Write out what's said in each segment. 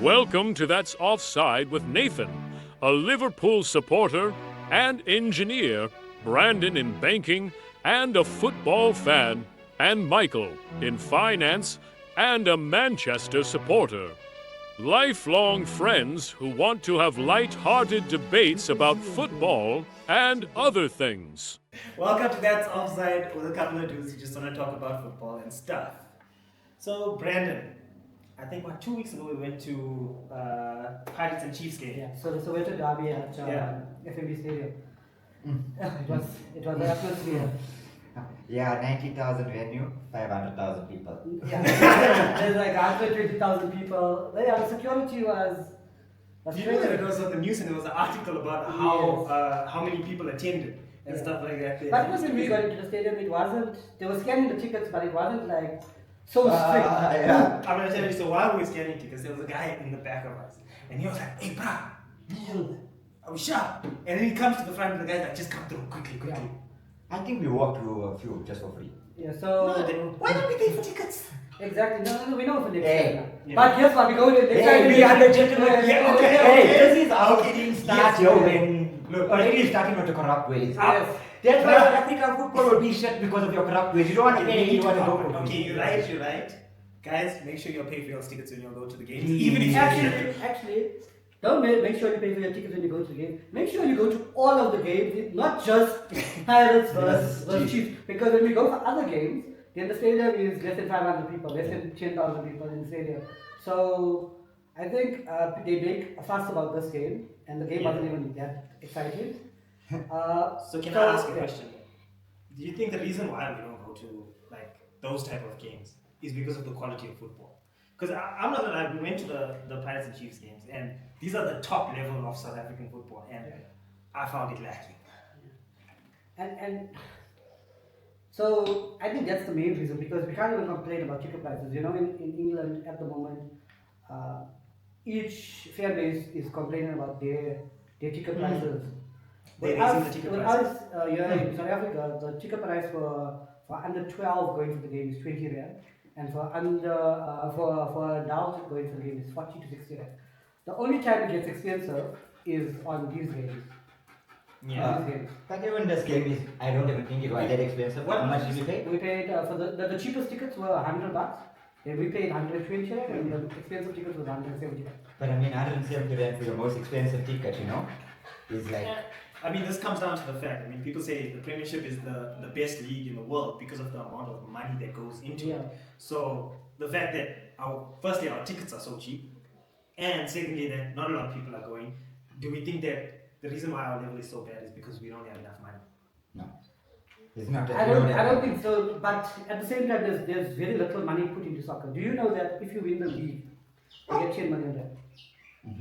Welcome to That's Offside with Nathan, a Liverpool supporter and engineer, Brandon in banking and a football fan, and Michael in finance and a Manchester supporter. Lifelong friends who want to have light-hearted debates about football and other things. Welcome to That's Offside with a couple of dudes who just want to talk about football and stuff. So, Brandon, I think 2 weeks ago we went to Pirates and Chiefs game. Yeah, so the Soweto derby at FMB Stadium. It was the atmosphere. Yeah, 90,000 venue, 500,000 people. Yeah, there's like 120,000 people. But yeah, the security was You know that it was on the news and there was an article about how many people attended and stuff like that. But it wasn't we got into the stadium. It wasn't. They were scanning the tickets, but it wasn't like so strict. Yeah. I'm gonna tell you. So while we were scanning tickets, there was a guy in the back of us, and he was like, "Hey, brah, are we sharp?" And then he comes to the front, and the guy's like, "Just come through quickly." Yeah. I think we walked through a few just for free. Yeah, so Why don't we pay for tickets? exactly. No, we know for next Hey. time. Yeah. But here's what we go to next Hey, time. we are the gentlemen. Yeah, okay, Hey, okay. this is how it didn't start, Yes, yo, yeah. when Look, already starting with the corrupt ways. Yes. That's why South African football will be shut because of your corrupt ways. You don't want to pay, you want to go for free. Okay, you're right. Guys, make sure you pay for your tickets when you go to the games. Mm. Even if you Actually, don't make sure you pay for your tickets when you go to the game. Make sure you go to all of the games, not just Pirates versus Chiefs. Because when we go for other games, then the stadium is less than 500 people, less than 10,000 people in the stadium. So I think they make a fuss about this game, and the game wasn't even that exciting. So can I ask a question? Do you think the reason why we don't go to like those type of games is because of the quality of football? Because I'm not gonna lie, we went to the Pirates and Chiefs games, and these are the top level of South African football, and I found it lacking. And so I think that's the main reason, because we can't even complain about ticket prices. You know, in England at the moment, each fan base is complaining about their ticket prices. They're With raising us, the ticket with prices. us here in South Africa, the ticket price for under 12 going to the game is 20 rand, and for for adult going to the game is 40 to 60 rand. The only time it gets expensive is on these games. On these games. But even this game is, I don't even think it was that expensive. What How much did you pay? We paid for the cheapest tickets were $100, and we paid 120 rand, and the expensive tickets was 170 rand. But I mean, 170 rand for the most expensive ticket, you know, is like. I mean, this comes down to the fact. I mean, people say the Premiership is the best league in the world because of the amount of money that goes into it. So the fact that firstly our tickets are so cheap, and secondly that not a lot of people are going. Do we think that the reason why our level is so bad is because we don't have enough money? No. It's not I don't think so. But at the same time, there's very little money put into soccer. Do you know that if you win the league, you get 10 million rand?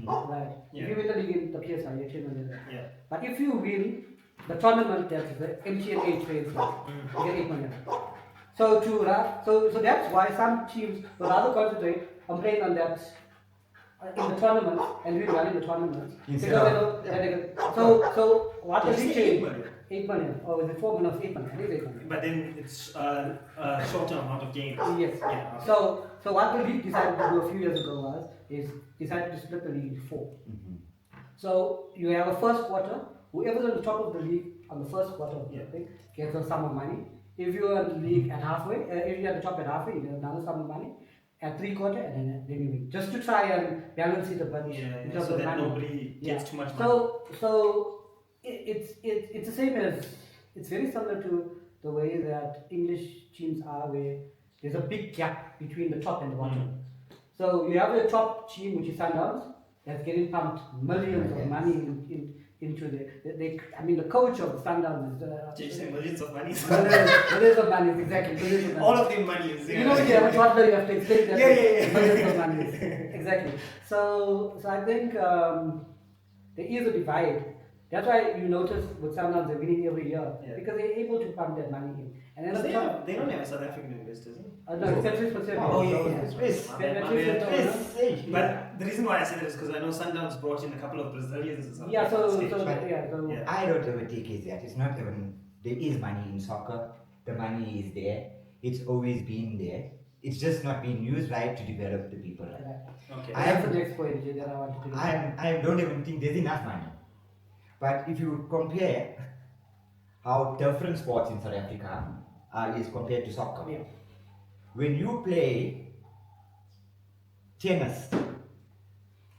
Right. Yeah. If you win the league in the PSL, you get 10 million rand. Yeah. But if you win the tournament that the MTN trains for, you get 8 million. So that's why some teams would rather concentrate on playing on that in the tournament and doing well in the tournament. Instead Because of- they don't. So what Did does you it say 8 change? million? 8 million. Or is it 4 million? 8 million. I think it's 8 million. But then it's a shorter amount of games. Yes. Yeah. Okay. So what the league decided to do a few years ago is decided to split the league into 4. So you have a first quarter. Whoever's on the top of the league on the first quarter of the thing gets a sum of money. If you're in the league at halfway, if you're at the top at halfway, you get another sum of money. At 3/4, and then you win. Just to try and balance it a bunch in terms so of that money. nobody gets too much money. So it's the same as, it's very similar to the way that English teams are, where there's a big gap between the top and the bottom. So you have the top team, which is Sundowns, that's getting pumped millions of money into I mean, the coach of Sundowns is Did you say millions of money? millions of money, exactly. Millions of money. All of them money is You know, yeah, but what you have to explain that. Yeah. Millions of money. Exactly. So I think there is a divide. That's why you notice with Sundowns they're winning every year, because they're able to pump that money in. And then But the they don't have South African investors. no, it's Patrice Pacific. Oh, yeah. Patrice My bad. Pacific. But the reason why I say that is because I know Sundowns brought in a couple of Brazilians or something. Yeah, so Yeah. I don't ever think it's that. It's not even, there is money in soccer. The money is there. It's always been there. it's just not being used right to develop the people right. Right. Okay. I That's the next point that I wanted to make. I don't even think there's enough money. But if you compare how different sports in South Africa is compared to soccer, Yeah. when you play tennis,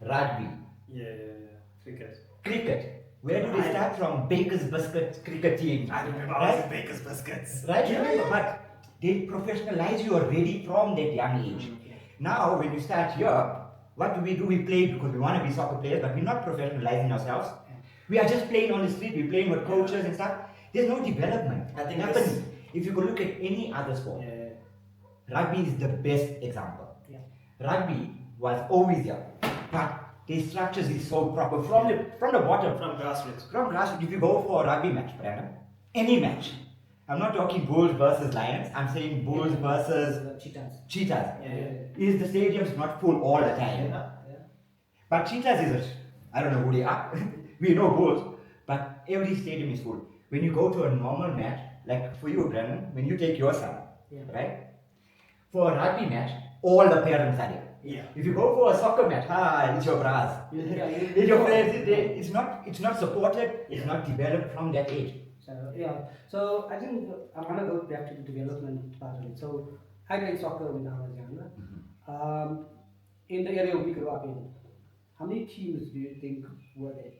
rugby, Cricket. cricket, where do they start from? Baker's Biscuit cricket team. I remember I was in Baker's Biscuits. Right, you remember, but they professionalize you already from that young age. Now, when you start here, what do? We play because we want to be soccer players, but we're not professionalizing ourselves. We are just playing on the street, we're playing with coaches and stuff. There's no development I think happening. If you go look at any other sport, rugby is the best example. Yeah. Rugby was always there, but the structures is so proper from the bottom. From grassroots. From grassroots, if you go for a rugby match, Brandon, any match, I'm not talking Bulls versus Lions, I'm saying Bulls versus The cheetahs. Cheetahs. Yeah. Is the stadium's not full all the time? Yeah. But Cheetahs is it? I don't know who they are. We know Bulls, but every stadium is full. When you go to a normal match, like for you, Brandon, when you take your son, Yeah. right? For a rugby match, all the parents are there. Yeah. If you go for a soccer match, it's your bras. Yeah, It's your friends. It's not supported. It's not developed from that age. So I think I'm gonna go back to the development part of it. So I played soccer when I was younger. In the area we grew up in, how many teams do you think were there?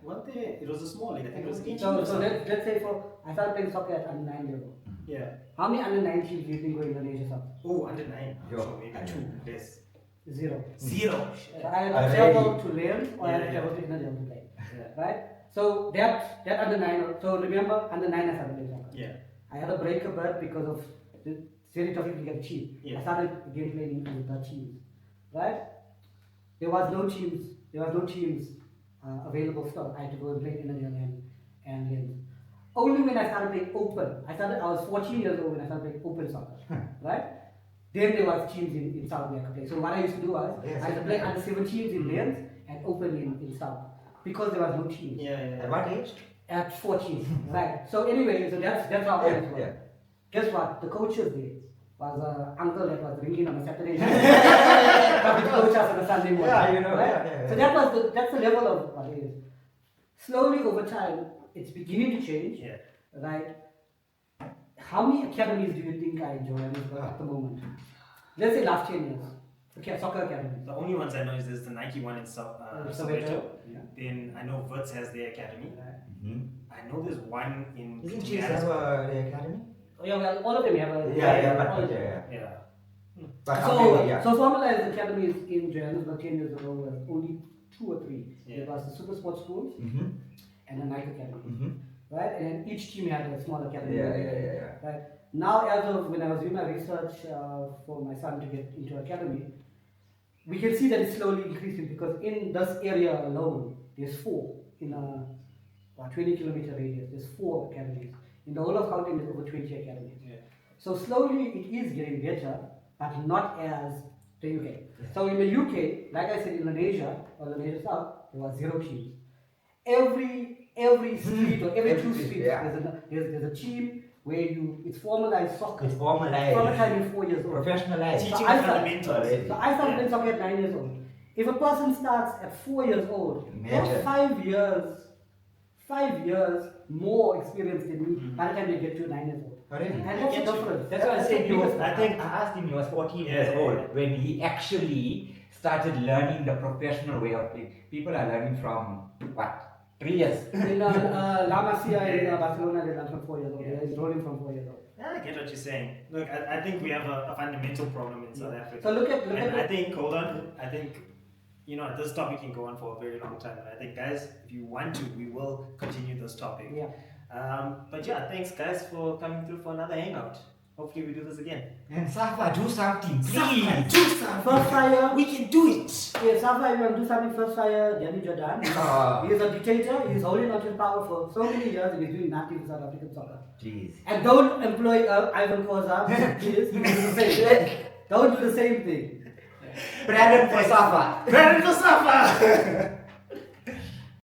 One day, it was a small league. I think it was 18 So or something. let's say I started playing soccer at under 9 level. Yeah. How many under 9 teams do you think were in Indonesia soccer? Oh, under 9. Yo, Sure, maybe I 2. know. Less. 0. 0. So I had Already. to travel to learn or I had to Yeah. travel to Indonesia to play. Yeah. Right? So that under 9, so remember under 9 I started playing soccer. Yeah. I had to break a bet because of it's very tough to get cheap. Yeah. I started again playing with the teams. Right? There was no teams available still. I had to go and play in and Lens. Only when I started playing open, I was 14 years old when I started playing open soccer. Right? Then there was teams in South where I could play. So what I used to do was I used to play under 17s in Lens and open in South. Because there was no teams. At what age? At 14. Right. So anyway, so that's how I was. Yeah. Guess what? The coaches there was an uncle that was drinking on a Saturday night. But the coach us on a Sunday morning. Yeah, you know, Right? yeah. So that's the level of what it is. Slowly over time, it's beginning to change. Yeah. Right? How many academies do you think are in Johannesburg at the moment? Let's say last 10 years. Okay, soccer academies. The only ones I know is there's the Nike one in Soweto. Yeah. Then I know Wits has their academy. Mm-hmm. I know there's one in Isn't Chiefs have the academy? Oh, yeah, well, all of them have a. But all of them. Yeah. But how many? Yeah. So formalized academies in Johannesburg 10 years ago were only 2 or 3. Yeah. There was the Super Sports Schools Mm-hmm. and the Nike Academy. Mm-hmm. Right? And each team had a small academy. Yeah. Right? Now, as of when I was doing my research for my son to get into academy, we can see that it's slowly increasing because in this area alone, there's 4 in a 20-kilometer radius. There's 4 academies. In the whole of Gauteng, there's over 20 academies. Yeah. So slowly it is getting better, but not as the UK. So in the UK, like I said, Indonesia or Indonesia South, there was 0 teams. Every street or every 2 streets, Yeah. there's a team where it's formalized soccer. It's formalized. From the time you're 4 years old. Professionalized. Teaching So I started- fundamentals. Already. So I started playing soccer at 9 years old. If a person starts at 4 years old, Imagine. that's 5 years more experience than me by the time they get to 9 years old. Already. And that's the get you. difference. That's why I said the biggest I think I asked him he was 14 years Yeah. old when he actually started learning the professional way of playing. People are learning from what? 3 years. In La Masia in Barcelona, they learn from 4 years old. They're enrolling from 4 years old. I get what you're saying. Look, I think we have a fundamental problem in South Africa. So look at And I think, hold on, I think, this topic can go on for a very long time. And I think, guys, if you want to, we will continue this topic. Yeah. But yeah, thanks, guys, for coming through for another hangout. Hopefully, we do this again. And Safa, do something, please. Do something. First fire. We can do it. Yeah, Safa, if you want to do something, first fire, Danny Jordan. Ah. He is a dictator. He's holding on to his power for so many years and he's doing nothing for South African soccer. Jeez. And don't employ Ivan Koza, please. Do the same thing. Don't do the same thing. Brandon for Safa. Ready to suffer.